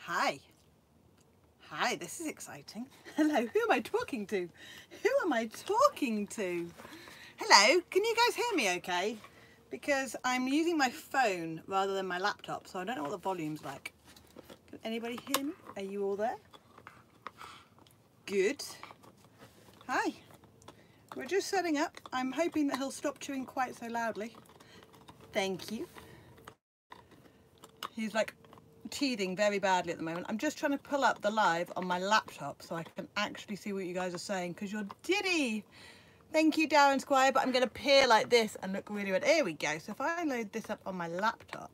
Hi. Hi, this is exciting. Hello, who am I talking to? Who am I talking to? Hello, can you guys hear me okay? Because I'm using my phone rather than my laptop, so I don't know what the volume's like. Can anybody hear me? Are you all there? Good. Hi. We're just setting up. I'm hoping that he'll stop chewing quite so loudly. Thank you. He's like teething very badly at the moment. I'm just trying to pull up the live on my laptop so I can actually see what you guys are saying because you're diddy. Thank you, Darren Squire, but I'm going to peer like this and look really red. Here we go. So if I load this up on my laptop,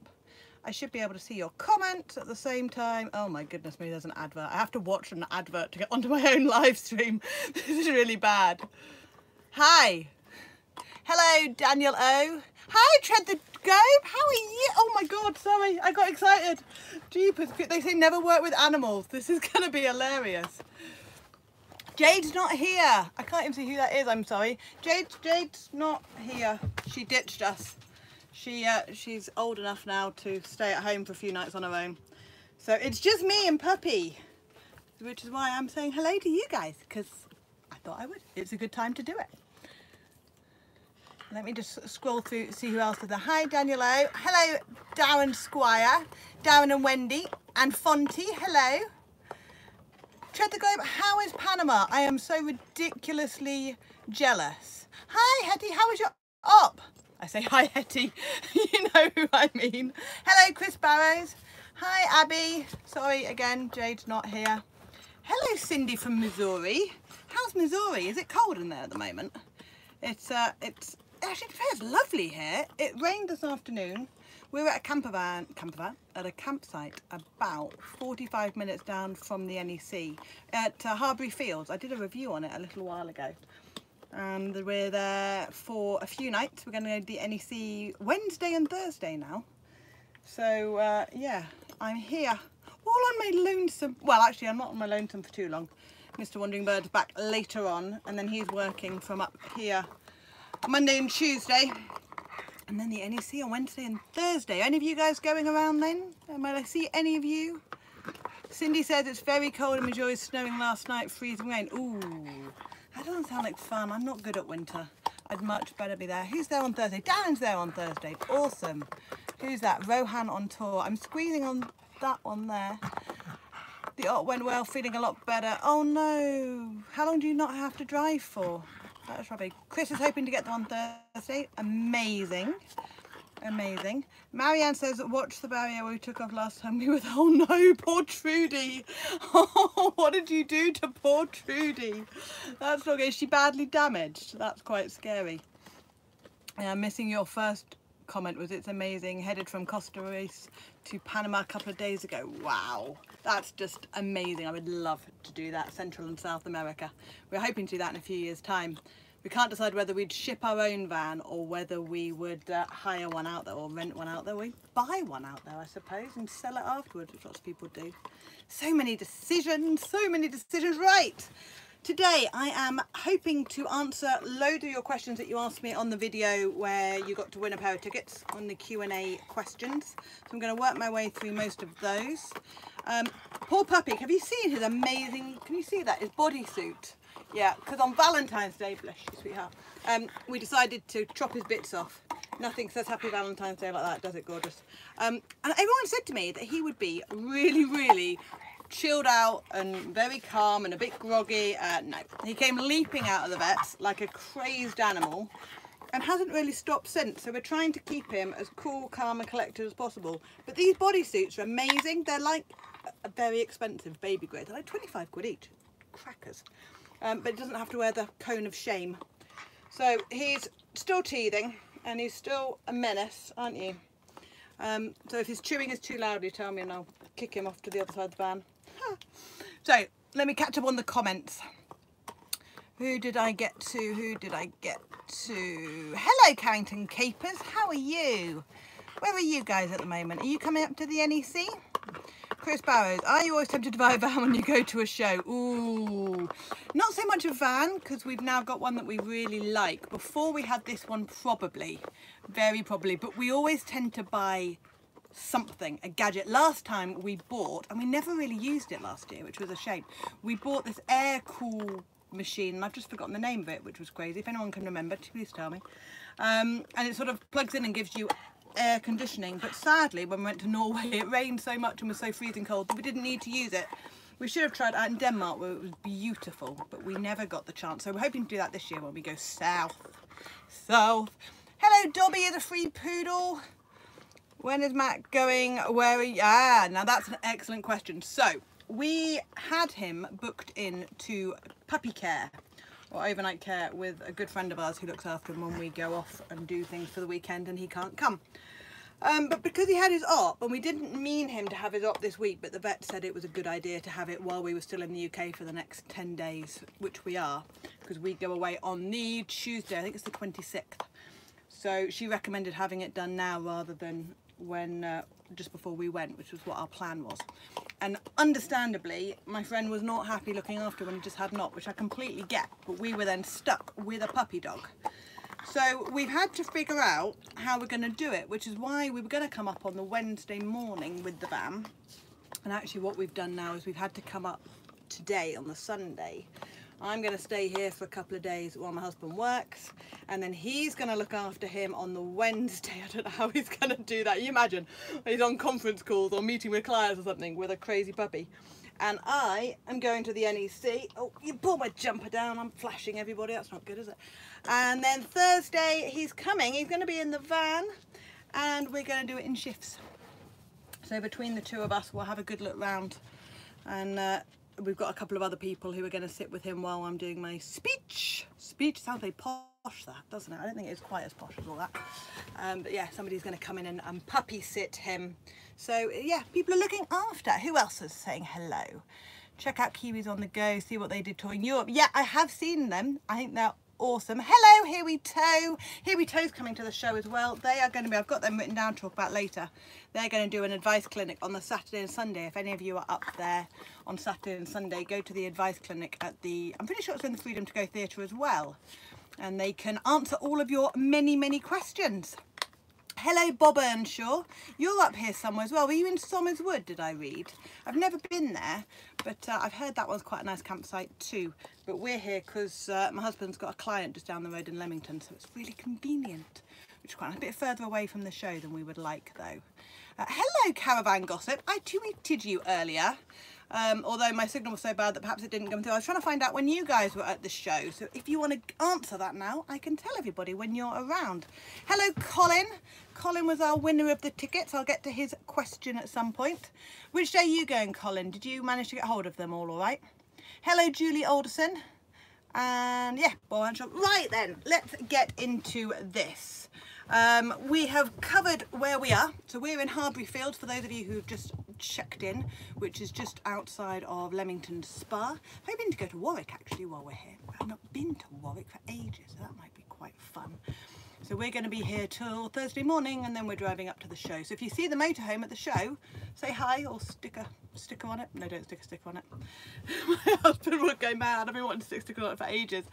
I should be able to see your comments at the same time. Oh my goodness me, there's an advert. I have to watch an advert to get onto my own live stream. This is really bad. Hi. Hello, Daniel O. Hi, Tread the Globe. How are you? Oh my God, sorry. I got excited. Jeepers, they say never work with animals. This is going to be hilarious. Jade's not here. I can't even see who that is. I'm sorry. Jade's not here. She ditched us. She's old enough now to stay at home for a few nights on her own. So it's just me and Puppy, which is why I'm saying hello to you guys, because I thought I would. It's a good time to do it. Let me just scroll through, see who else is there. Hi, Daniel O. Hello, Darren Squire, Darren and Wendy, and Fonty. Hello. Tread the Globe, how is Panama? I am so ridiculously jealous. Hi, Hetty, how was your op? I say hi, Hetty. You know who I mean. Hello, Chris Barrows. Hi, Abby. Sorry, again, Jade's not here. Hello, Cindy from Missouri. How's Missouri? Is it cold in there at the moment? It's actually, it's lovely here. It rained this afternoon. We were at at a campsite about 45 minutes down from the NEC at Harbury Fields. I did a review on it a little while ago. And we're there for a few nights. We're going to go to the NEC Wednesday and Thursday now. So, yeah, I'm here. All on my lonesome. Well, actually, I'm not on my lonesome for too long. Mr. Wandering Bird's back later on, and then he's working from up here Monday and Tuesday, and then the NEC on Wednesday and Thursday. Any of you guys going around then? Might I see any of you? Cindy says it's very cold in Missouri, snowing last night, freezing rain. Ooh, that doesn't sound like fun. I'm not good at winter. I'd much better be there. Who's there on Thursday? Darren's there on Thursday. Awesome. Who's that? Rohan on tour. I'm squeezing on that one there. The op went well, feeling a lot better. Oh no. How long do you not have to drive for? That's rubbish. Chris is hoping to get them on Thursday. Amazing. Amazing. Marianne says, watch the barrier we took off last time we were there. Oh no, poor Trudy. Oh, what did you do to poor Trudy? That's not good. Is she badly damaged? That's quite scary. Missing your first comment was it's amazing. Headed from Costa Rica to Panama a couple of days ago. Wow. That's just amazing. I would love to do that, Central and South America. We're hoping to do that in a few years' time. We can't decide whether we'd ship our own van or whether we would hire one out there or rent one out there. We buy one out there, I suppose, and sell it afterwards, which lots of people do. So many decisions, right. Today I am hoping to answer loads of your questions that you asked me on the video where you got to win a pair of tickets on the Q&A questions. So I'm going to work my way through most of those. Poor Puppy, have you seen his amazing, can you see that, his bodysuit? Yeah, because on Valentine's Day, bless you, sweetheart, we decided to chop his bits off. Nothing says Happy Valentine's Day like that, does it, gorgeous? And everyone said to me that he would be really, really chilled out and very calm and a bit groggy. No, he came leaping out of the vets like a crazed animal and hasn't really stopped since. So we're trying to keep him as cool, calm and collected as possible. But these bodysuits are amazing. They're like a very expensive baby grade. They're like 25 quid each. Crackers. But he doesn't have to wear the cone of shame. So he's still teething and he's still a menace, aren't you? So if his chewing is too loud, you tell me and I'll kick him off to the other side of the van. So let me catch up on the comments. Who did I get to? Hello, Carrington Capers. How are you? Where are you guys at the moment? Are you coming up to the NEC? Chris Barrows, are you always tempted to buy a van when you go to a show? Ooh, not so much a van because we've now got one that we really like. Before we had this one, probably, very probably, but we always tend to buy something, a gadget. Last time we bought, and we never really used it last year, which was a shame, we bought this air cool machine, and I've just forgotten the name of it, which was crazy. If anyone can remember, please tell me. And it sort of plugs in and gives you air conditioning, but sadly when we went to Norway it rained so much and was so freezing cold that we didn't need to use it. We should have tried it out in Denmark where it was beautiful, but we never got the chance, so we're hoping to do that this year when we go south. Hello Dobby, is a free poodle. When is Matt going? Where are you? Now that's an excellent question. So we had him booked in to puppy care or overnight care with a good friend of ours who looks after him when we go off and do things for the weekend and he can't come. But because he had his op, and we didn't mean him to have his op this week, but the vet said it was a good idea to have it while we were still in the UK for the next 10 days, which we are, because we go away on the Tuesday, I think it's the 26th. So she recommended having it done now rather than when just before we went, which was what our plan was. And understandably my friend was not happy looking after when he just had an op, which I completely get, but we were then stuck with a puppy dog. So we've had to figure out how we're going to do it, which is why we were going to come up on the Wednesday morning with the van, and actually what we've done now is we've had to come up today on the Sunday. I'm going to stay here for a couple of days while my husband works, and then he's going to look after him on the Wednesday. I don't know how he's going to do that. You imagine he's on conference calls or meeting with clients or something with a crazy puppy. And I am going to the NEC. Oh, you pulled my jumper down. I'm flashing everybody. That's not good, is it? And then Thursday he's coming. He's going to be in the van and we're going to do it in shifts. So between the two of us we'll have a good look round, and we've got a couple of other people who are going to sit with him while I'm doing my speech. Speech sounds very posh, that, doesn't it? I don't think it's quite as posh as all that. But yeah, somebody's going to come in and puppy sit him. So yeah, people are looking after. Who else is saying hello? Check out Kiwis on the Go, see what they did touring Europe. Yeah, I have seen them. I think they're awesome. Hello, Here We Tow. Here We Tow's coming to the show as well. They are going to be, I've got them written down to talk about later. They're going to do an advice clinic on the Saturday and Sunday. If any of you are up there on Saturday and Sunday, go to the advice clinic at the, I'm pretty sure it's in the Freedom to Go Theatre as well. And they can answer all of your many, many questions. Hello Bob Earnshaw, you're up here somewhere as well. Were you in Somers Wood, did I read? I've never been there, but I've heard that one's quite a nice campsite too. But we're here because my husband's got a client just down the road in Leamington, so it's really convenient, which is quite a bit further away from the show than we would like though. Hello Caravan Gossip, I tweeted you earlier. Although my signal was so bad that perhaps it didn't come through. I was trying to find out when you guys were at the show, so if you want to answer that now, I can tell everybody when you're around. Hello Colin. Colin was our winner of the tickets. I'll get to his question at some point. Which day are you going, Colin? Did you manage to get hold of them all right? Hello Julie Alderson. And yeah, right then, let's get into this. We have covered where we are. So we're in Harbury Field, for those of you who've just checked in, which is just outside of Leamington Spa. Hoping to go to Warwick actually while we're here. I've not been to Warwick for ages, so that might be quite fun. So we're going to be here till Thursday morning, and then we're driving up to the show. So if you see the motorhome at the show, say hi or stick a sticker on it. No, don't stick a sticker on it. My husband would go mad. I've been wanting to stick a sticker on it for ages,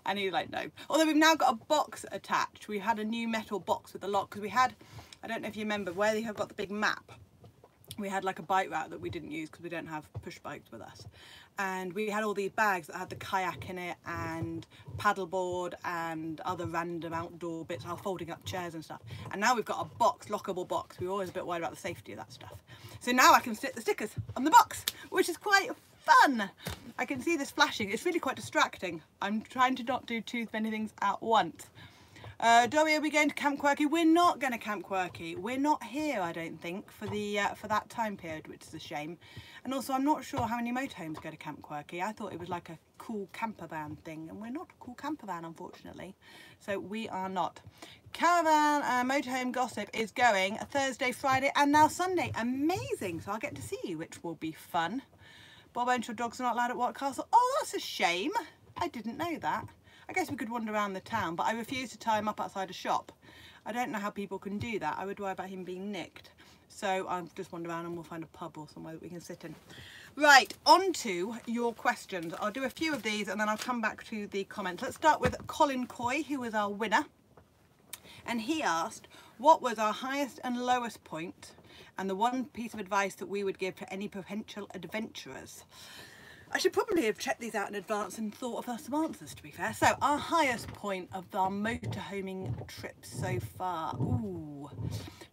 and he's like, no. Although we've now got a box attached. We had a new metal box with a lock, because we had, I don't know if you remember, where they have got the big map. We had like a bike route that we didn't use because we don't have push bikes with us, and we had all these bags that had the kayak in it and paddleboard and other random outdoor bits, our folding up chairs and stuff. And now we've got a box, lockable box. We were always a bit worried about the safety of that stuff, so now I can stick the stickers on the box, which is quite fun. I can see this flashing. It's really quite distracting. I'm trying to not do too many things at once. Dory, are we going to Camp Quirky? We're not going to Camp Quirky. We're not here, I don't think, for the for that time period, which is a shame. And also, I'm not sure how many motorhomes go to Camp Quirky. I thought it was like a cool camper van thing, and we're not a cool camper van, unfortunately. So we are not. Caravan Motorhome Gossip is going Thursday, Friday, and now Sunday. Amazing! So I'll get to see you, which will be fun. Bob Earnshaw, dogs are not allowed at Wat Castle. Oh, that's a shame. I didn't know that. I guess we could wander around the town, but I refuse to tie him up outside a shop. I don't know how people can do that. I would worry about him being nicked. So I'll just wander around and we'll find a pub or somewhere that we can sit in. Right, on to your questions. I'll do a few of these and then I'll come back to the comments. Let's start with Colin Coy, who was our winner. And he asked, what was our highest and lowest point And the one piece of advice that we would give to any potential adventurers, I should probably have checked these out in advance and thought of some answers, to be fair. So our highest point of our motorhoming trip so far, ooh,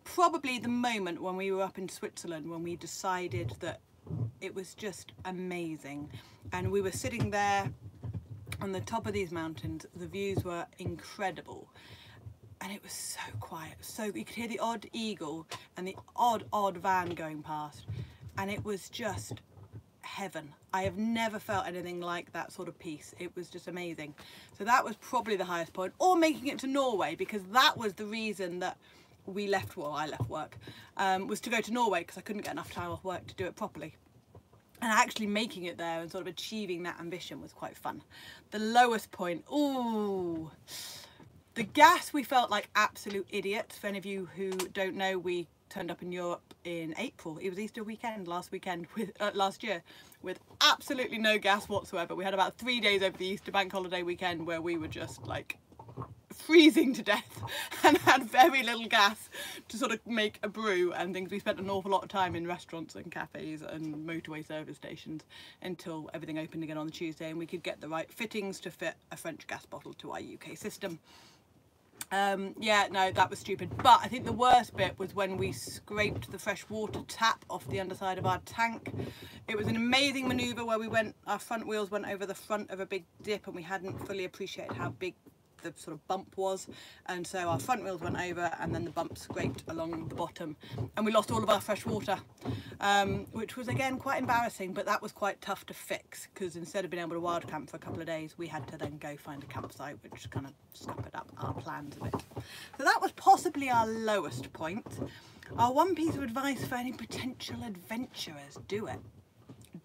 probably the moment when we were up in Switzerland, when we decided that it was just amazing. And we were sitting there on the top of these mountains, the views were incredible. And it was so quiet, so you could hear the odd eagle and the odd van going past. And it was just heaven. I have never felt anything like that sort of peace. It was just amazing. So that was probably the highest point, or making it to Norway, because that was the reason that we left, well, I left work, was to go to Norway because I couldn't get enough time off work to do it properly. And actually making it there and sort of achieving that ambition was quite fun. The lowest point, ooh, the gas, we felt like absolute idiots. For any of you who don't know, we turned up in Europe in April. It was Easter weekend last year, with absolutely no gas whatsoever. We had about 3 days over the Easter bank holiday weekend where we were just like freezing to death and had very little gas to sort of make a brew and things. We spent an awful lot of time in restaurants and cafes and motorway service stations until everything opened again on the Tuesday and we could get the right fittings to fit a French gas bottle to our UK system. Yeah, no, that was stupid. But I think the worst bit was when we scraped the fresh water tap off the underside of our tank. It was an amazing manoeuvre where our front wheels went over the front of a big dip and we hadn't fully appreciated how big the sort of bump was, and so our front wheels went over and then the bump scraped along the bottom and we lost all of our fresh water, which was again quite embarrassing, but that was quite tough to fix because instead of being able to wild camp for a couple of days we had to then go find a campsite, which kind of scuppered up our plans a bit. So that was possibly our lowest point. Our one piece of advice for any potential adventurers: do it.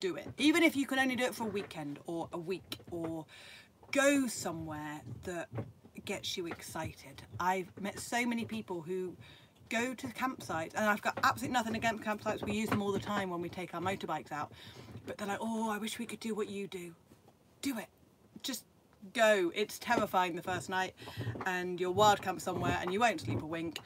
Do it, even if you can only do it for a weekend or a week, or go somewhere that gets you excited. I've met so many people who go to campsites, and I've got absolutely nothing against campsites, we use them all the time when we take our motorbikes out, but they're like, oh, I wish we could do what you do. Do it. Just go. It's terrifying the first night and you'll wild camp somewhere and you won't sleep a wink,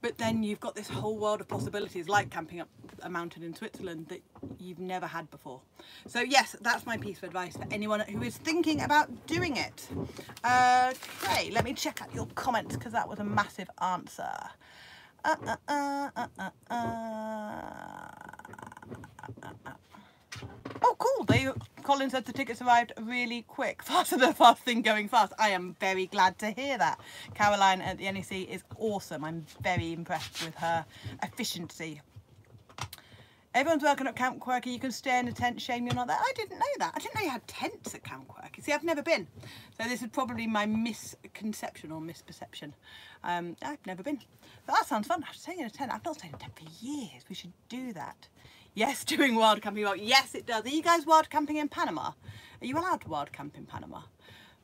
but then you've got this whole world of possibilities, like camping up a mountain in Switzerland, that you've never had before. So yes, that's my piece of advice for anyone who is thinking about doing it. Okay, let me check out your comments because that was a massive answer. Oh cool, Colin said the tickets arrived really quick, faster than a fast thing going fast. I am very glad to hear that. Caroline at the NEC is awesome. I'm very impressed with her efficiency. Everyone's welcome at Camp Quirky. You can stay in a tent. Shame you're not there. I didn't know that. I didn't know you had tents at Camp Quirky. See, I've never been. So this is probably my misconception or misperception. I've never been. But that sounds fun. I'm staying in a tent. I've not stayed in a tent for years. We should do that. Yes, doing wild camping. Well, yes, it does. Are you guys wild camping in Panama? Are you allowed to wild camp in Panama?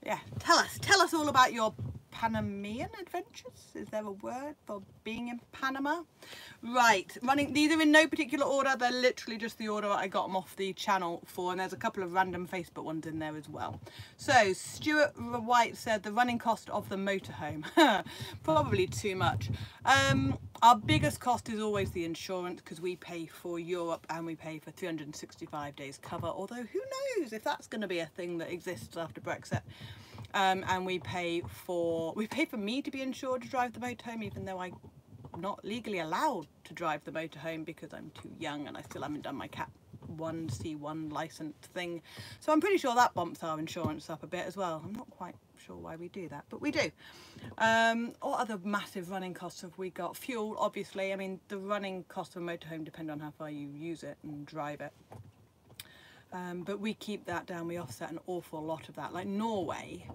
Yeah, tell us all about your Panamanian adventures. Is there a word for being in Panama? Right, these are in no particular order. They're literally just the order I got them off the channel for, and there's a couple of random Facebook ones in there as well. So Stuart White said the running cost of the motorhome. Probably too much. Our biggest cost is always the insurance, because we pay for Europe and we pay for 365 days cover, although who knows if that's going to be a thing that exists after Brexit. And we pay for me to be insured to drive the motorhome, even though I'm not legally allowed to drive the motorhome because I'm too young and I still haven't done my Cat 1 C1 license thing. So I'm pretty sure that bumps our insurance up a bit as well. I'm not quite sure why we do that, but we do. What other massive running costs have we got? Fuel, obviously. I mean, the running costs of a motorhome depend on how far you use it and drive it. But we keep that down. We offset an awful lot of that. Like Norway,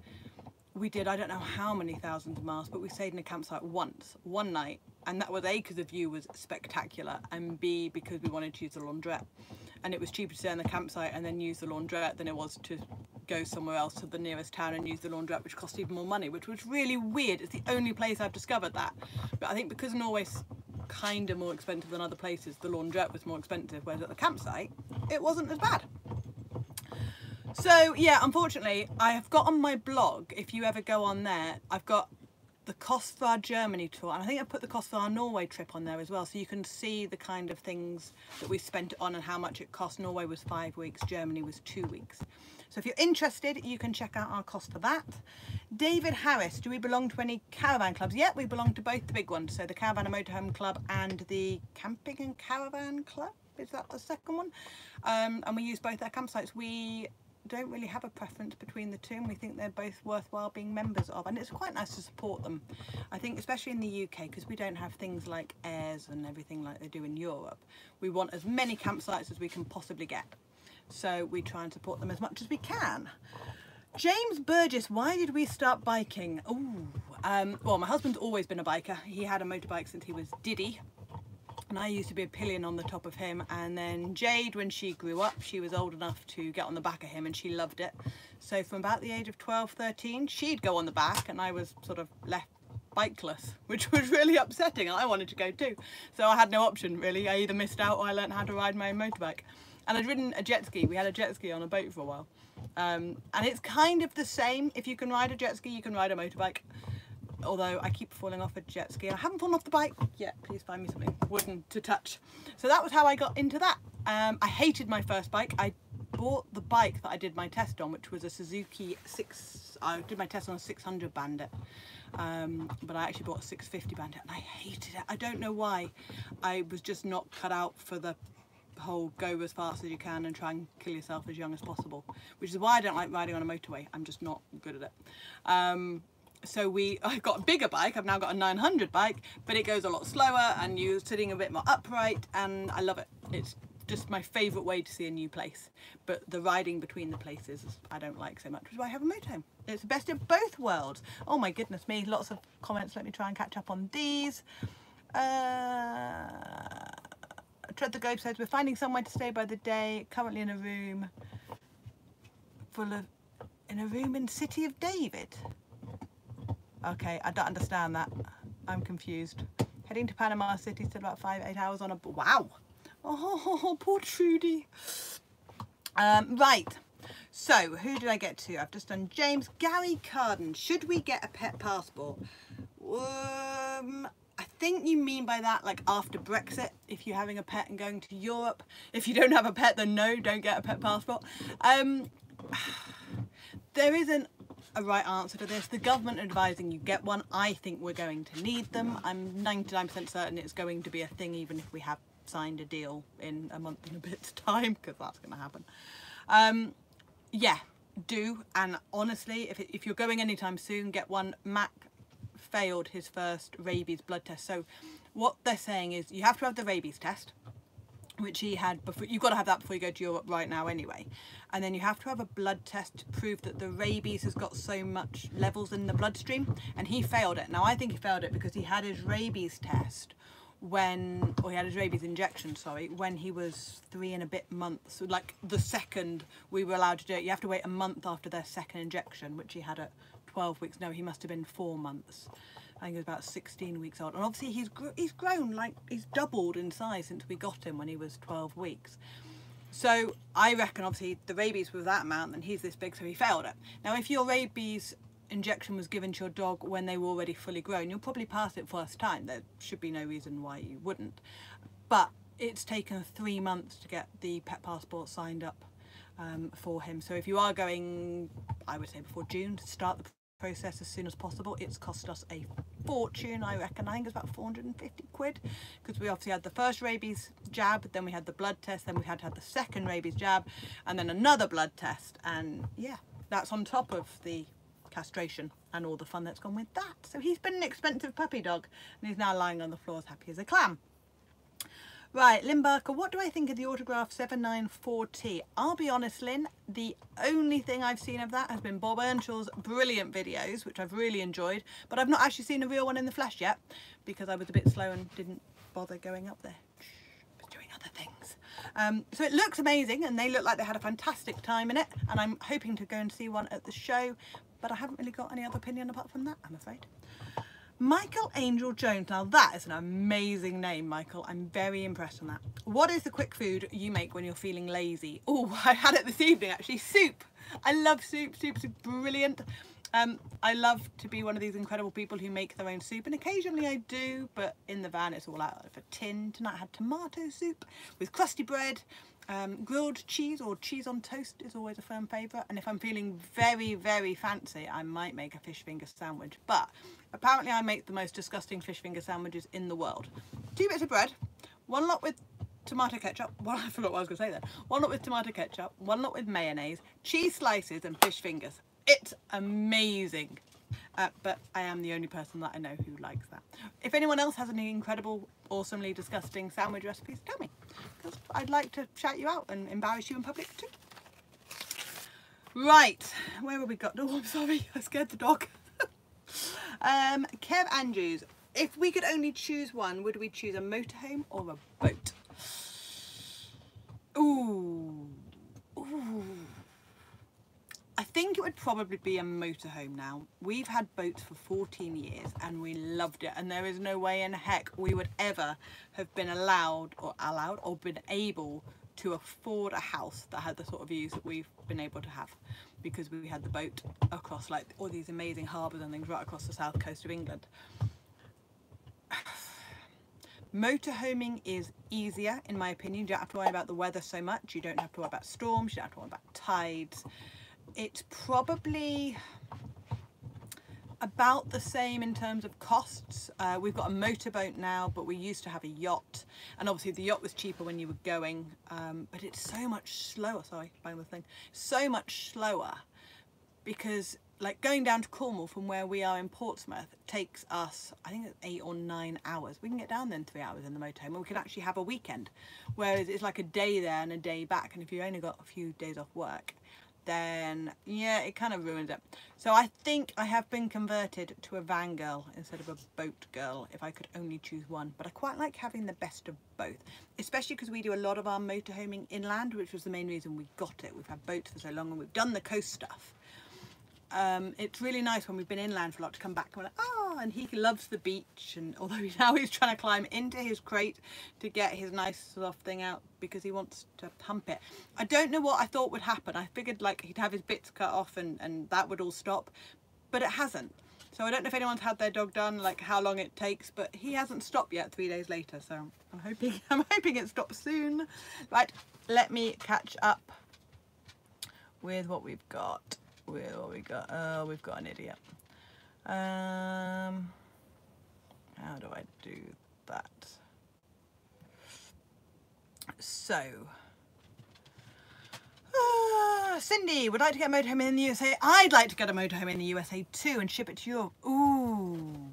we did I don't know how many thousands of miles, but we stayed in a campsite one night, and that was A, because the view was spectacular, and B, because we wanted to use the laundrette, and it was cheaper to stay in the campsite and then use the laundrette than it was to go somewhere else to the nearest town and use the laundrette, which cost even more money, which was really weird. It's the only place I've discovered that. But I think because Norway's kind of more expensive than other places, the laundrette was more expensive, whereas at the campsite it wasn't as bad. So yeah, unfortunately I have got on my blog, if you ever go on there, I've got the cost for our Germany tour, and I think I put the cost for our Norway trip on there as well, so you can see the kind of things that we spent it on and how much it cost. Norway was 5 weeks, Germany was 2 weeks. So if you're interested, you can check out our cost for that. David Harris, do we belong to any caravan clubs? Yeah, we belong to both the big ones, so the Caravan and Motorhome Club and the Camping and Caravan Club, is that the second one? And we use both their campsites. We don't really have a preference between the two, and we think they're both worthwhile being members of, and it's quite nice to support them. I think especially in the UK, because we don't have things like airs and everything like they do in Europe, we want as many campsites as we can possibly get, so we try and support them as much as we can. James Burgess, why did we start biking? Well, my husband's always been a biker. He had a motorbike since he was Diddy, and I used to be a pillion on the top of him, and then Jade, when she grew up, she was old enough to get on the back of him and she loved it. So from about the age of 12, 13, she'd go on the back and I was sort of left bikeless, which was really upsetting. I wanted to go too. So I had no option really. I either missed out or I learned how to ride my own motorbike. And I'd ridden a jet ski. We had a jet ski on a boat for a while. And it's kind of the same. If you can ride a jet ski, you can ride a motorbike. Although I keep falling off a jet ski. I haven't fallen off the bike yet. Please find me something wooden to touch. So that was how I got into that. I hated my first bike. I bought the bike that I did my test on, which was a Suzuki I did my test on a 600 Bandit. But I actually bought a 650 Bandit and I hated it. I don't know why. I was just not cut out for the whole go as fast as you can and try and kill yourself as young as possible, which is why I don't like riding on a motorway. I'm just not good at it. So I've got a bigger bike. I've now got a 900 bike, but it goes a lot slower and you're sitting a bit more upright, and I love it. It's just my favourite way to see a new place. But the riding between the places I don't like so much, which is why I have a motorhome. It's the best of both worlds. Oh my goodness me, lots of comments. Let me try and catch up on these. Tread the Globe says, we're finding somewhere to stay by the day, currently in a room in City of David. Okay, I don't understand that. I'm confused. Heading to Panama City, still about 5-8 hours on a... Wow! Oh, poor Trudy. Right, so who did I get to? I've just done James. Gary Carden, should we get a pet passport? I think you mean by that like after Brexit, if you're having a pet and going to Europe. If you don't have a pet, then no, don't get a pet passport. There isn't a right answer to this. The government advising you get one. I think we're going to need them. I'm 99% certain it's going to be a thing, even if we have signed a deal in a month and a bit's time, because that's going to happen. Yeah, do. And honestly, if you're going anytime soon, get one. Mac failed his first rabies blood test. So what they're saying is you have to have the rabies test, which he had before. You've got to have that before you go to Europe right now anyway. And then you have to have a blood test to prove that the rabies has got so much levels in the bloodstream, and he failed it. Now I think he failed it because he had his rabies test he had his rabies injection, sorry, when he was 3 and a bit months. So like the second we were allowed to do it. You have to wait a month after their second injection, which he had at 12 weeks. No, he must have been 4 months. I think he was about 16 weeks old. And obviously he's grown, like he's doubled in size since we got him when he was 12 weeks. So I reckon obviously the rabies was that amount and he's this big, so he failed it. Now if your rabies injection was given to your dog when they were already fully grown, you'll probably pass it first time. There should be no reason why you wouldn't. But it's taken 3 months to get the pet passport signed up for him. So if you are going, I would say before June, to start the process as soon as possible. It's cost us a fortune, I reckon. I think it's about 450 quid, because we obviously had the first rabies jab, then we had the blood test, then we had to have the second rabies jab, and then another blood test. And yeah, that's on top of the castration and all the fun that's gone with that. So he's been an expensive puppy dog, and he's now lying on the floor as happy as a clam. Right, Lynn Barker, what do I think of the Autograph 794T? I'll be honest, Lynn, the only thing I've seen of that has been Bob Earnshaw's brilliant videos, which I've really enjoyed, but I've not actually seen a real one in the flesh yet, because I was a bit slow and didn't bother going up there. I was doing other things. So it looks amazing, and they look like they had a fantastic time in it, and I'm hoping to go and see one at the show, but I haven't really got any other opinion apart from that, I'm afraid. Michael Angel Jones, now that is an amazing name, Michael. I'm very impressed on that. What is the quick food you make when you're feeling lazy? Oh, I had it this evening actually, soup. I love soup, soup's brilliant. I love to be one of these incredible people who make their own soup, and occasionally I do, but in the van it's all out of a tin. Tonight I had tomato soup with crusty bread. Grilled cheese or cheese on toast is always a firm favourite, and if I'm feeling very, very fancy, I might make a fish finger sandwich. But apparently I make the most disgusting fish finger sandwiches in the world. 2 bits of bread, 1 lot with tomato ketchup, I forgot what I was going to say then, 1 lot with tomato ketchup, 1 lot with mayonnaise, cheese slices and fish fingers. It's amazing. But I am the only person that I know who likes that. If anyone else has any incredible, awesomely disgusting sandwich recipes, tell me, because I'd like to shout you out and embarrass you in public too. Right, where have we got? Oh, I'm sorry, I scared the dog. Kev Andrews, if we could only choose one, would we choose a motorhome or a boat? Ooh. I think it would probably be a motorhome now. We've had boats for 14 years and we loved it, and there is no way in heck we would ever have been allowed or been able to afford a house that had the sort of views that we've been able to have, because we had the boat across like all these amazing harbours and things right across the south coast of England. Motorhoming is easier in my opinion. You don't have to worry about the weather so much. You don't have to worry about storms. You don't have to worry about tides. It's probably about the same in terms of costs. We've got a motorboat now, but we used to have a yacht, and obviously the yacht was cheaper when you were going, but it's so much slower. Sorry, bang the thing. So much slower, because like going down to Cornwall from where we are in Portsmouth takes us, I think it's 8 or 9 hours. We can get down there in 3 hours in the motorhome, and we can actually have a weekend, whereas it's like a day there and a day back, and if you only got a few days off work, then yeah, it kind of ruins it. So I think I have been converted to a van girl instead of a boat girl if I could only choose one. But I quite like having the best of both, especially because we do a lot of our motorhoming inland, which was the main reason we got it. We've had boats for so long and we've done the coast stuff. It's really nice when we've been inland for a lot to come back and we're like, oh, and he loves the beach, and although now he's trying to climb into his crate to get his nice soft thing out because he wants to hump it. I don't know what I thought would happen. I figured like he'd have his bits cut off and that would all stop, but it hasn't. So I don't know if anyone's had their dog done, like how long it takes, but he hasn't stopped yet 3 days later, so I'm hoping it stops soon. Right, let me catch up with what we've got. Oh, we've got an idiot. How do I do that? So, Cindy would like to get a motorhome in the USA. I'd like to get a motorhome in the USA too and ship it to Europe. Ooh.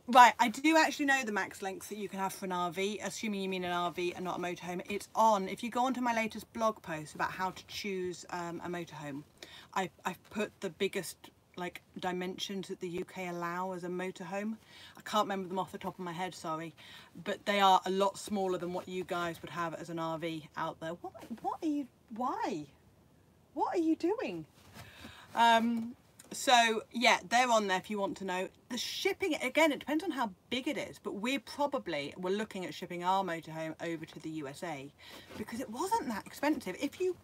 Right, I do actually know the max lengths that you can have for an RV, assuming you mean an RV and not a motorhome. It's on, if you go onto my latest blog post about how to choose a motorhome, I've put the biggest like dimensions that the UK allow as a motorhome. I can't remember them off the top of my head, sorry, but they are a lot smaller than what you guys would have as an RV out there. Why? What are you doing? So yeah, they're on there if you want to know. The shipping, again, it depends on how big it is, but we're looking at shipping our motorhome over to the USA because it wasn't that expensive. If you're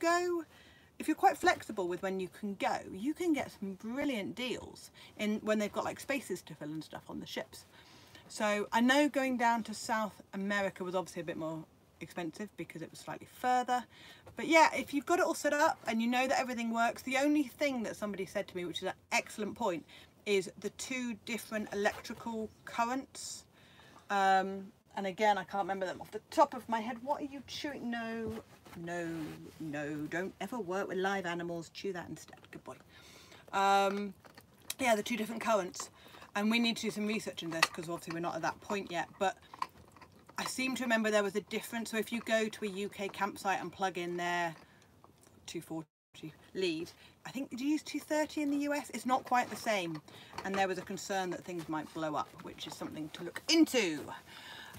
quite flexible with when you can go, you can get some brilliant deals when they've got like spaces to fill and stuff on the ships. So I know going down to South America was obviously a bit more expensive because it was slightly further, but yeah, if you've got it all set up and you know that everything works, the only thing that somebody said to me, which is an excellent point, is the 2 different electrical currents, and again I can't remember them off the top of my head. What are you chewing? No, don't ever work with live animals. Chew that instead. Good boy. Yeah, the 2 different currents, and we need to do some research in this because obviously we're not at that point yet, but I seem to remember there was a difference. So if you go to a UK campsite and plug in their 240 lead, I think, did you use 230 in the US? It's not quite the same, and there was a concern that things might blow up, which is something to look into.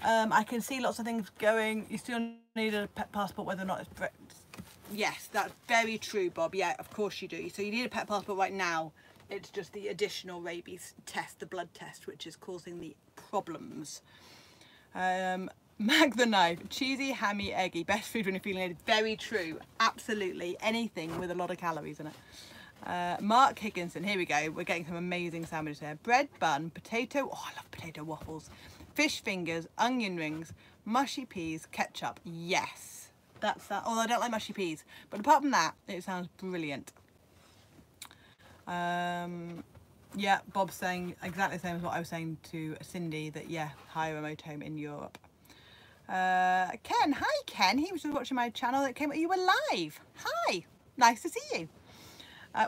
I can see lots of things going. You still need a pet passport whether or not it's yes, that's very true, Bob. Yeah, of course you do. So you need a pet passport right now. It's just the additional rabies test, the blood test, which is causing the problems. Mag the knife, cheesy, hammy, eggy, best food when you're feeling it. Very true, absolutely. Anything with a lot of calories in it. Mark Higginson, here we go. We're getting some amazing sandwiches here. Bread, bun, potato, oh I love potato waffles. Fish fingers, onion rings, mushy peas, ketchup. Yes, that's that. Although I don't like mushy peas. But apart from that, it sounds brilliant. Yeah, Bob's saying exactly the same as what I was saying to Cindy, that yeah, hire a motorhome in Europe. Ken, hi Ken, he was just watching my channel that came, you were live. Hi, nice to see you.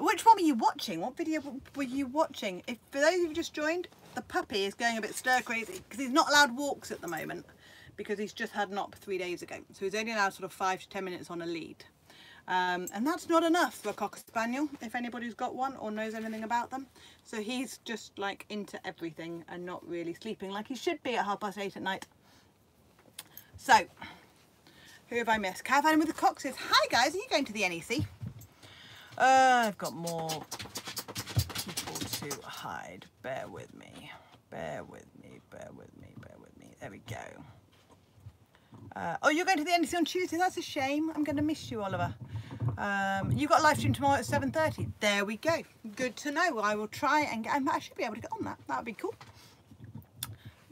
Which one were you watching? What video were you watching? If for those who've just joined, the puppy is going a bit stir crazy because he's not allowed walks at the moment because he's just had an op 3 days ago. So he's only allowed sort of 5 to 10 minutes on a lead. And that's not enough for a Cocker Spaniel, if anybody's got one or knows anything about them. So he's just like into everything and not really sleeping like he should be at 8:30 at night. So, who have I missed? Caravan with the Coxes. Hi guys, are you going to the NEC? I've got more people to hide. Bear with me. Bear with me. Bear with me. Bear with me. There we go. Oh, you're going to the NEC on Tuesday? That's a shame. I'm going to miss you, Oliver. You've got a live stream tomorrow at 7:30. There we go. Good to know. I will try and get... I should be able to get on that. That would be cool.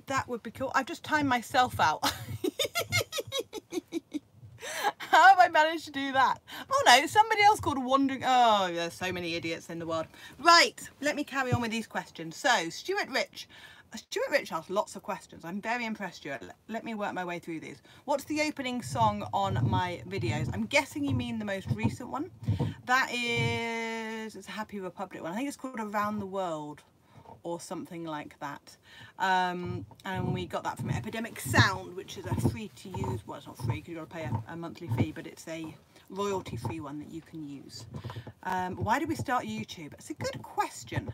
That would be cool. I've just timed myself out. How have I managed to do that? Oh no, somebody else called Wandering. Oh, there's so many idiots in the world. Right, let me carry on with these questions. So, Stuart Rich asked lots of questions. I'm very impressed, Stuart. Let me work my way through these. What's the opening song on my videos? I'm guessing you mean the most recent one. That is, it's a Happy Republic one. I think it's called Around the World or something like that. And we got that from Epidemic Sound, which is a free to use, well it's not free because you've got to pay a monthly fee, but it's a royalty free one that you can use. Why did we start YouTube? It's a good question.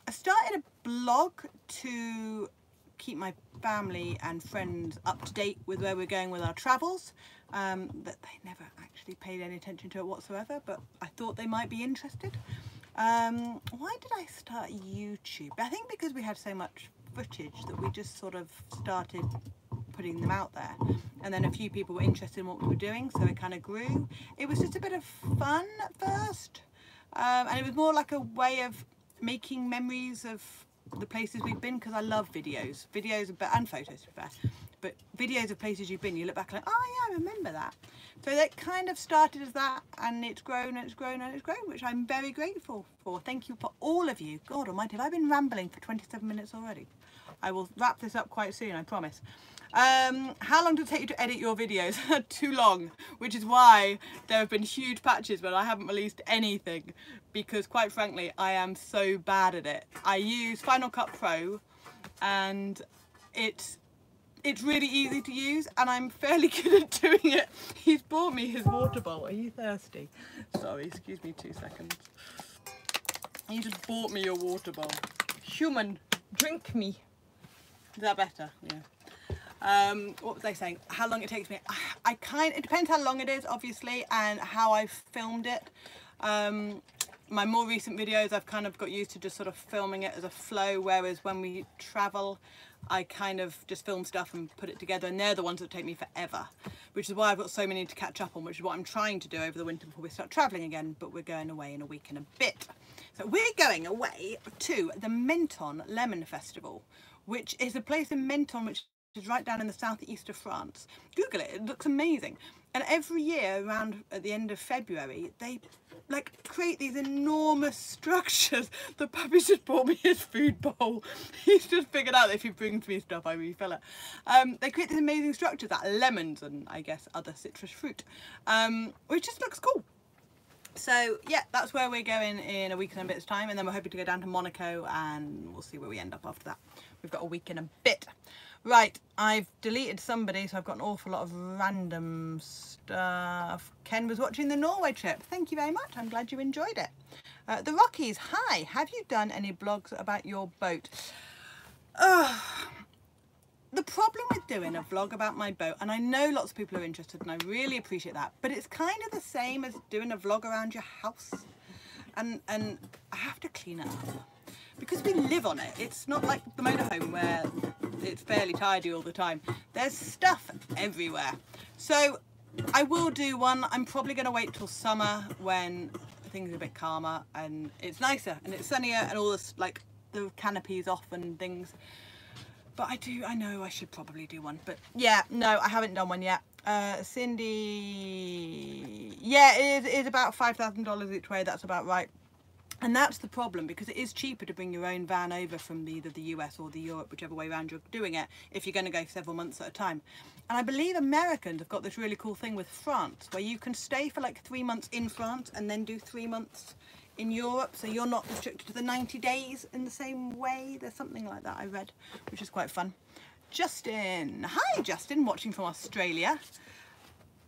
I started a blog to keep my family and friends up to date with where we're going with our travels, that they never actually paid any attention to it whatsoever, but I thought they might be interested. Why did I start YouTube? I think because we had so much footage that we just sort of started putting them out there, and then a few people were interested in what we were doing, so it kind of grew. It was just a bit of fun at first, and it was more like a way of making memories of the places we've been, because I love videos and photos to be fair, but videos of places you've been, you look back and like, oh yeah, I remember that. So that kind of started as that, and it's grown and it's grown and it's grown, which I'm very grateful for. Thank you for all of you. God almighty, have I been rambling for 27 minutes already? I will wrap this up quite soon, I promise. How long does it take you to edit your videos? Too long, which is why there have been huge patches where I haven't released anything, because quite frankly I am so bad at it. I use Final Cut Pro and it's really easy to use and I'm fairly good at doing it. He's bought me his water bowl. Are you thirsty? Sorry, excuse me 2 seconds. You just bought me your water bowl. Human, drink me. Is that better? Yeah. What was I saying? How long it takes me? It depends how long it is, obviously, and how I've filmed it. My more recent videos, I've kind of got used to just sort of filming it as a flow, whereas when we travel, I kind of just film stuff and put it together, and they're the ones that take me forever, which is why I've got so many to catch up on, which is what I'm trying to do over the winter before we start traveling again, but we're going away in a week and a bit. So we're going away to the Menton Lemon Festival, which is a place in Menton which is right down in the southeast of France. Google it, it looks amazing. And every year around at the end of February, they like create these enormous structures. The puppy's just bought me his food bowl. He's just figured out that if he brings me stuff, I refill it. They create these amazing structures out of lemons and I guess other citrus fruit, which just looks cool. So yeah, that's where we're going in a week and a bit's time, and then we're hoping to go down to Monaco and we'll see where we end up after that. We've got a week and a bit. Right, I've deleted somebody, so I've got an awful lot of random stuff. Ken was watching the Norway trip. Thank you very much. I'm glad you enjoyed it. The Rockies, hi. Have you done any blogs about your boat? The problem with doing a vlog about my boat, and I know lots of people are interested and I really appreciate that, but it's kind of the same as doing a vlog around your house. And I have to clean it up. Because we live on it, it's not like the motorhome where it's fairly tidy all the time. There's stuff everywhere. So I will do one. I'm probably going to wait till summer when things are a bit calmer and it's nicer and it's sunnier and all this, like the canopy's off and things. But I know I should probably do one, but yeah, no, I haven't done one yet. Cindy, yeah, it is about $5,000 each way. That's about right. And that's the problem, because it is cheaper to bring your own van over from either the US or the Europe, whichever way around you're doing it, if you're going to go several months at a time. And I believe Americans have got this really cool thing with France, where you can stay for like 3 months in France and then do 3 months in Europe, so you're not restricted to the 90 days in the same way. There's something like that I read, which is quite fun. Justin, hi Justin, watching from Australia.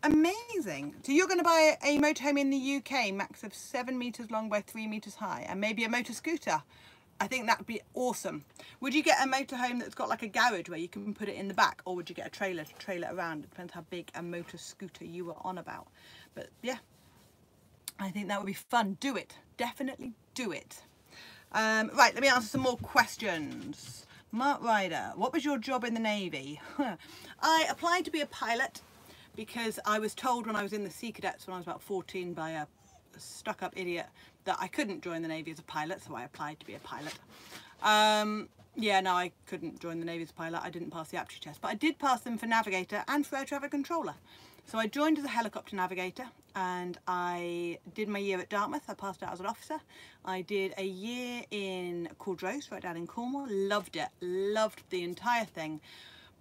Amazing. So you're going to buy a motorhome in the UK, max of 7 meters long by 3 meters high, and maybe a motor scooter. I think that would be awesome. Would you get a motorhome that's got like a garage where you can put it in the back, or would you get a trailer to trail it around? It depends how big a motor scooter you were on about. But yeah, I think that would be fun. Do it. Definitely do it. Right, let me answer some more questions. Mark Ryder, what was your job in the Navy? I applied to be a pilot because I was told when I was in the Sea Cadets when I was about 14 by a stuck-up idiot that I couldn't join the Navy as a pilot, so I applied to be a pilot. Yeah, no, I couldn't join the Navy as a pilot. I didn't pass the aptitude test, but I did pass them for navigator and for air traffic controller. So I joined as a helicopter navigator, and I did my year at Dartmouth. I passed out as an officer. I did a year in Cordros, right down in Cornwall. Loved it, loved the entire thing.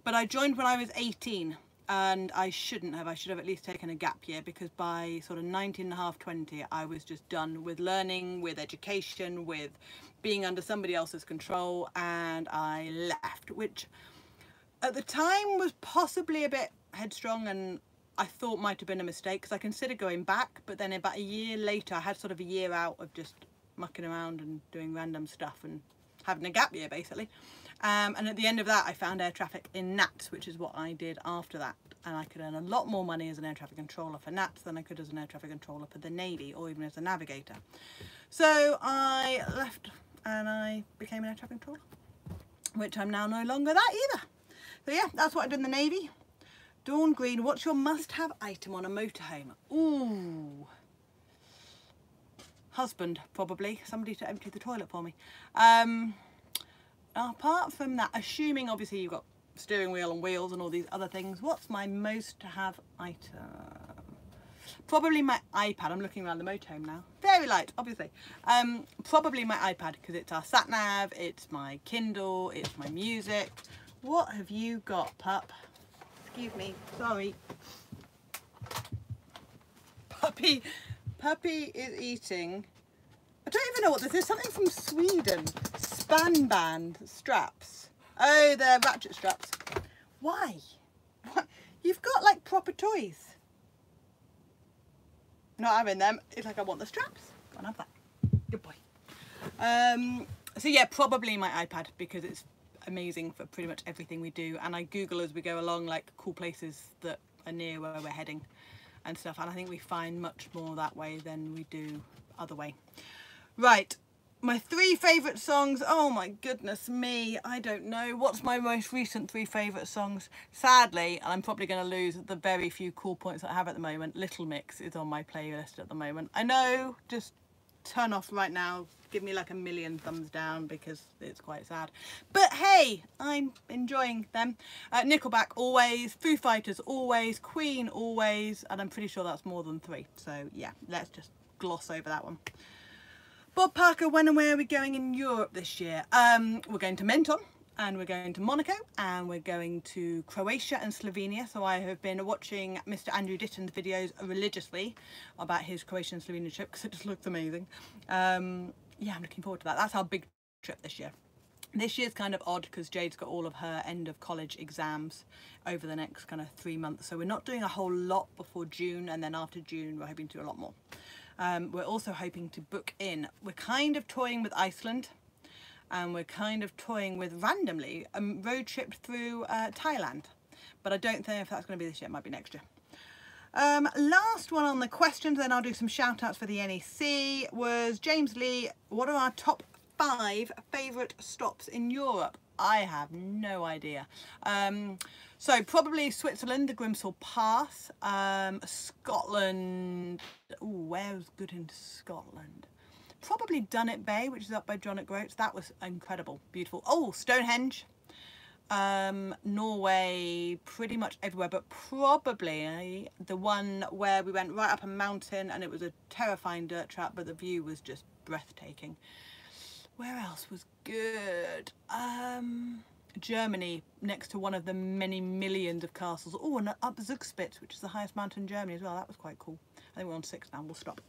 But I joined when I was 18, and I shouldn't have. I should have at least taken a gap year, because by sort of 19 and a half, 20, I was just done with learning, with education, with being under somebody else's control, and I left, which at the time was possibly a bit headstrong, and I thought might have been a mistake, because I considered going back, but then about a year later I had sort of a year out of just mucking around and doing random stuff and having a gap year basically. And at the end of that I found air traffic in NATS, which is what I did after that, and I could earn a lot more money as an air traffic controller for NATS than I could as an air traffic controller for the Navy, or even as a navigator. So I left and I became an air traffic controller, which I'm now no longer that either. So yeah, that's what I did in the Navy. Dawn Green, what's your must-have item on a motorhome? Ooh, husband, probably. Somebody to empty the toilet for me. Apart from that, assuming obviously you've got steering wheel and wheels and all these other things, what's my most-to-have item? Probably my iPad. I'm looking around the motorhome now. Very light, obviously. Probably my iPad, because it's our sat-nav, it's my Kindle, it's my music. What have you got, pup? Excuse me, sorry. Puppy is eating, I don't even know what this is, something from Sweden. Span band straps. Oh, they're ratchet straps. Why? What? You've got like proper toys. Not having them. It's like I want the straps. Go and have that. Good boy. So yeah, probably my iPad, because it's amazing for pretty much everything we do, and I Google as we go along like cool places that are near where we're heading and stuff, and I think we find much more that way than we do other way. Right, my 3 favourite songs. Oh my goodness me, I don't know. What's my most recent 3 favourite songs? Sadly, and I'm probably going to lose the very few cool points that I have at the moment, Little Mix is on my playlist at the moment. I know, just turn off right now, give me like a million thumbs down, because it's quite sad, but hey, I'm enjoying them. Nickelback always, Foo Fighters always, Queen always, and I'm pretty sure that's more than 3, so yeah, let's just gloss over that one. Bob Parker, when and where are we going in Europe this year? We're going to Menton, and we're going to Monaco, and we're going to Croatia and Slovenia. So I have been watching Mr. Andrew Ditton's videos religiously about his Croatian and Slovenia trip, because it just looks amazing. Yeah, I'm looking forward to that. That's our big trip this year. This year's kind of odd because Jade's got all of her end of college exams over the next kind of 3 months. So we're not doing a whole lot before June, and then after June we're hoping to do a lot more. We're also hoping to book in. We're kind of toying with Iceland, and we're kind of toying with randomly a road trip through Thailand, but I don't think if that's going to be this year. It might be next year. Last one on the questions, then I'll do some shout outs for the NEC, was James Lee. What are our top 5 favourite stops in Europe? I have no idea. So probably Switzerland, the Grimsel Pass, Scotland. Ooh, where was good in Scotland? Probably Dunnet Bay, which is up by John at Groats. That was incredible, beautiful. Oh, Stonehenge. Norway, pretty much everywhere, but probably the one where we went right up a mountain and it was a terrifying dirt trap, but the view was just breathtaking. Where else was good? Germany, next to one of the many millions of castles. Oh, and up Zugspitze, which is the highest mountain in Germany as well. That was quite cool. I think we're on 6 now. We'll stop.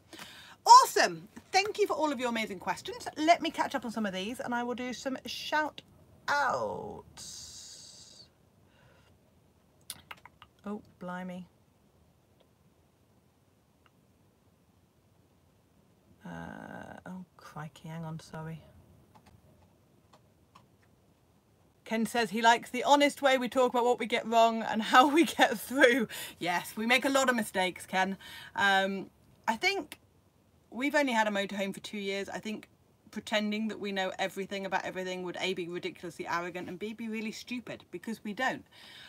Awesome. Thank you for all of your amazing questions. Let me catch up on some of these and I will do some shout outs. Oh, blimey. Oh, crikey. Hang on. Sorry. Ken says he likes the honest way we talk about what we get wrong and how we get through. Yes, we make a lot of mistakes, Ken. I think we've only had a motorhome for 2 years. I think pretending that we know everything about everything would A, be ridiculously arrogant, and B, be really stupid, because we don't.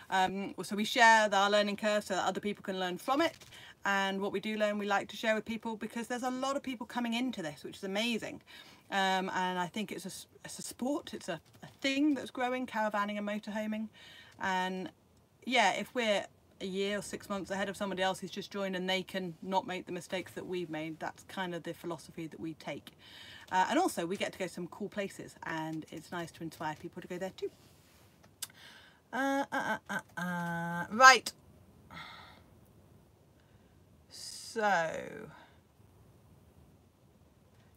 So we share our learning curve so that other people can learn from it. And what we do learn, we like to share with people, because there's a lot of people coming into this, which is amazing. And I think it's a sport, it's a thing that's growing, caravanning and motorhoming. And yeah, if we're a year or 6 months ahead of somebody else who's just joined and they can not make the mistakes that we've made, that's kind of the philosophy that we take. And also we get to go some cool places and it's nice to inspire people to go there too. Right. So,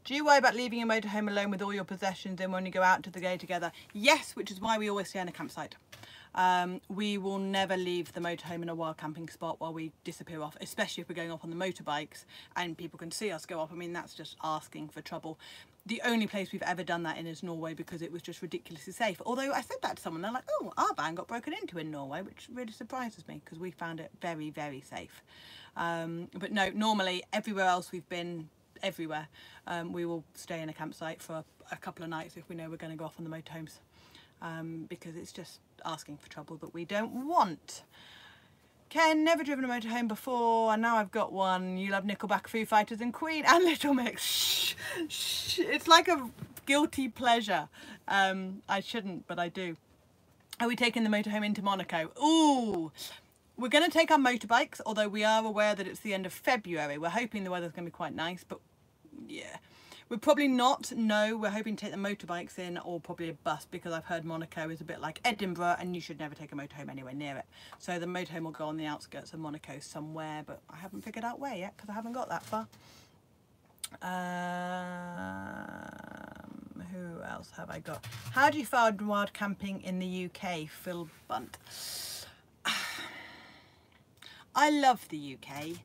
do you worry about leaving your motorhome alone with all your possessions in when you go out to the day together? Yes, which is why we always stay in a campsite. We will never leave the motorhome in a wild camping spot while we disappear off, especially if we're going off on the motorbikes and people can see us go off. I mean, that's just asking for trouble. The only place we've ever done that in is Norway, because it was just ridiculously safe. Although I said that to someone, they're like, oh, our van got broken into in Norway, which really surprises me because we found it very, very safe. But no, normally everywhere else we've been, everywhere, we will stay in a campsite for a couple of nights if we know we're going to go off on the motorhomes, because it's just asking for trouble that we don't want. Ken, never driven a motorhome before, and now I've got one. You love Nickelback, Foo Fighters and Queen and Little Mix. Shh, shh. It's like a guilty pleasure. I shouldn't, but I do. Are we taking the motorhome into Monaco? Ooh, we're going to take our motorbikes, although we are aware that it's the end of February. We're hoping the weather's going to be quite nice, but yeah. We're probably not, no, we're hoping to take the motorbikes in, or probably a bus, because I've heard Monaco is a bit like Edinburgh and you should never take a motorhome anywhere near it. So the motorhome will go on the outskirts of Monaco somewhere, but I haven't figured out where yet because I haven't got that far. Who else have I got? How do you find wild camping in the UK? Phil Bunt. I love the UK.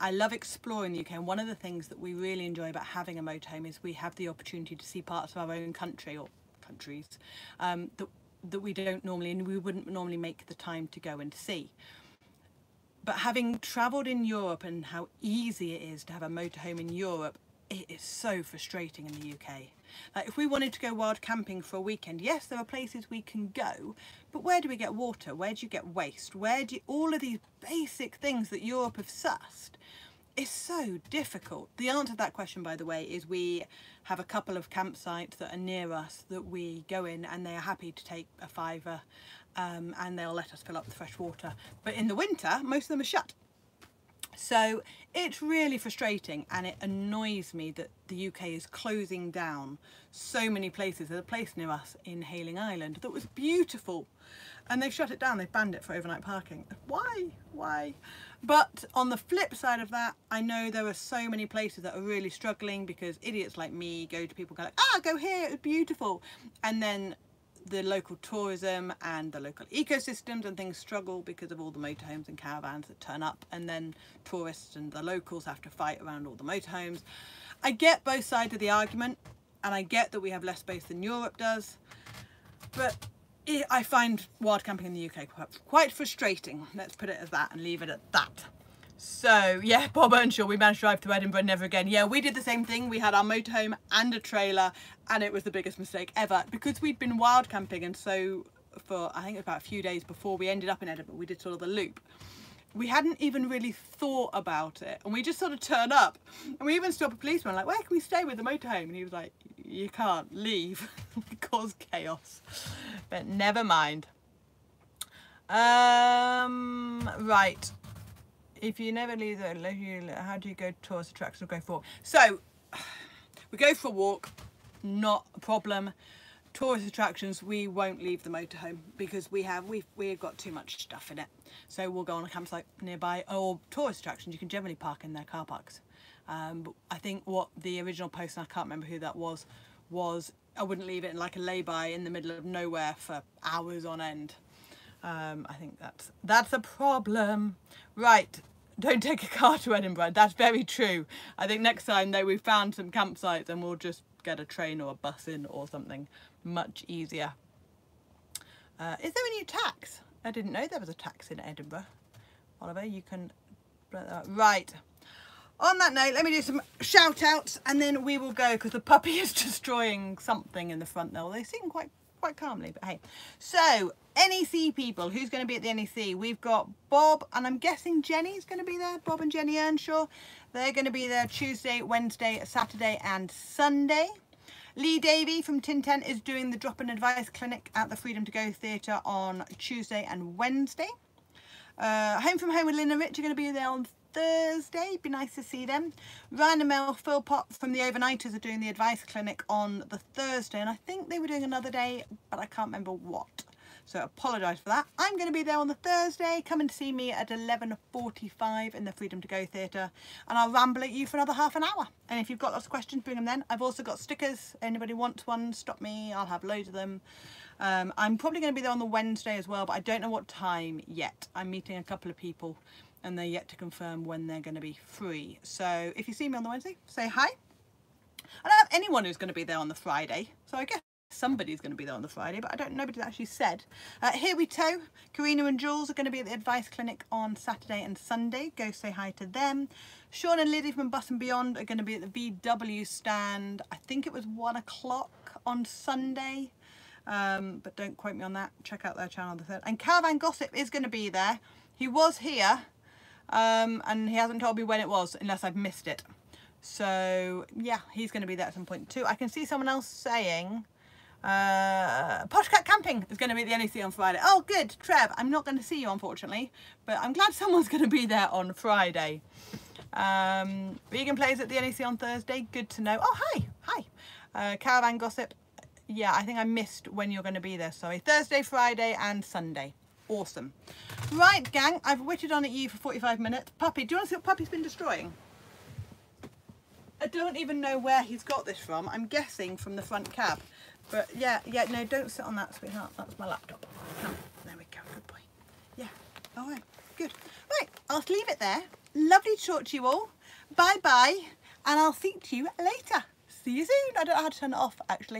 I love exploring the UK, and one of the things that we really enjoy about having a motorhome is we have the opportunity to see parts of our own country, or countries, that we don't normally, and we wouldn't normally make the time to go and see. But having travelled in Europe and how easy it is to have a motorhome in Europe, it is so frustrating in the UK. Like if we wanted to go wild camping for a weekend, yes, there are places we can go, but where do we get water? Where do you get waste? Where do you, all of these basic things that Europe have sussed, is so difficult. The answer to that question, by the way, is we have a couple of campsites that are near us that we go in, and they are happy to take a £5, and they'll let us fill up the fresh water. But in the winter, most of them are shut. So it's really frustrating, and it annoys me that the UK is closing down so many places. There's a place near us in Hayling Island that was beautiful, and they've shut it down. They've banned it for overnight parking. Why? But on the flip side of that, I know there are so many places that are really struggling because idiots like me go to people, go like, go here, it's beautiful. And then the local tourism and the local ecosystems and things struggle because of all the motorhomes and caravans that turn up, and then tourists and the locals have to fight around all the motorhomes. I get both sides of the argument, and I get that we have less space than Europe does, but I find wild camping in the UK quite frustrating. Let's put it as that and leave it at that. So yeah, Bob Earnshaw, we managed to drive to Edinburgh, never again. Yeah, we did the same thing. We had our motorhome and a trailer, and it was the biggest mistake ever because we'd been wild camping, and so for I think about a few days before we ended up in Edinburgh, we did sort of the loop. We hadn't even really thought about it, and we just sort of turned up, and we even stopped a policeman like, where can we stay with the motorhome? And he was like, you can't leave. Cause chaos, but never mind. Right, if you never leave, how do you go to tourist attractions or go for a walk? So we go for a walk, not a problem. Tourist attractions, we won't leave the motorhome because we've got too much stuff in it. So we'll go on a campsite nearby, or tourist attractions you can generally park in their car parks. But I think what the original post, and I can't remember who that was I wouldn't leave it in like a lay-by in the middle of nowhere for hours on end. I think that's a problem. Right, don't take a car to Edinburgh. That's very true. I think next time though we've found some campsites and we'll just get a train or a bus in or something much easier. Is there a new tax? I didn't know there was a tax in Edinburgh. Oliver, you can... Right. On that note, let me do some shout outs and then we will go because the puppy is destroying something in the front there. They seem quite calmly, but hey. So, NEC people, who's going to be at the NEC? We've got Bob, and I'm guessing Jenny's going to be there. Bob and Jenny Earnshaw. They're going to be there Tuesday, Wednesday, Saturday and Sunday. Lee Davey from Tin Tent is doing the drop-in advice clinic at the Freedom to Go Theatre on Tuesday and Wednesday. Home from Home with Lynn and Rich are going to be there on Thursday. Be nice to see them. Ryan and Mel Philpott from the Overnighters are doing the advice clinic on the Thursday, and I think they were doing another day, but I can't remember what. So I apologise for that. I'm going to be there on the Thursday. Come and see me at 11:45 in the Freedom to Go Theatre, and I'll ramble at you for another half an hour. And if you've got lots of questions, bring them then. I've also got stickers. Anybody wants one, stop me. I'll have loads of them. I'm probably going to be there on the Wednesday as well, but I don't know what time yet. I'm meeting a couple of people and they're yet to confirm when they're going to be free. So if you see me on the Wednesday, say hi. I don't have anyone who's going to be there on the Friday, so I guess somebody's going to be there on the Friday, but I don't. Nobody's actually said. Here we go. Karina and Jules are going to be at the advice clinic on Saturday and Sunday. Go say hi to them. Sean and Lizzie from Bus and Beyond are going to be at the VW stand. I think it was 1 o'clock on Sunday, but don't quote me on that. Check out their channel the 3rd. And Caravan Gossip is going to be there. He was here, and he hasn't told me when it was, unless I've missed it. So yeah, he's going to be there at some point too. I can see someone else saying Poshcat Camping is going to be at the NEC on Friday. Oh good, Trev, I'm not going to see you unfortunately, but I'm glad someone's going to be there on Friday. Vegan Plays at the NEC on Thursday, good to know. Oh hi. Caravan Gossip, yeah, I think I missed when you're going to be there, sorry. Thursday, Friday and Sunday. Awesome. Right gang, I've witted on at you for 45 minutes. Puppy, do you want to see what Puppy's been destroying? I don't even know where he's got this from. I'm guessing from the front cab. But yeah, no, don't sit on that, sweetheart. That's my laptop. No, there we go. Good boy. Yeah. All right. Good. Right. I'll leave it there. Lovely to talk to you all. Bye-bye. And I'll speak to you later. See you soon. I don't know how to turn it off, actually.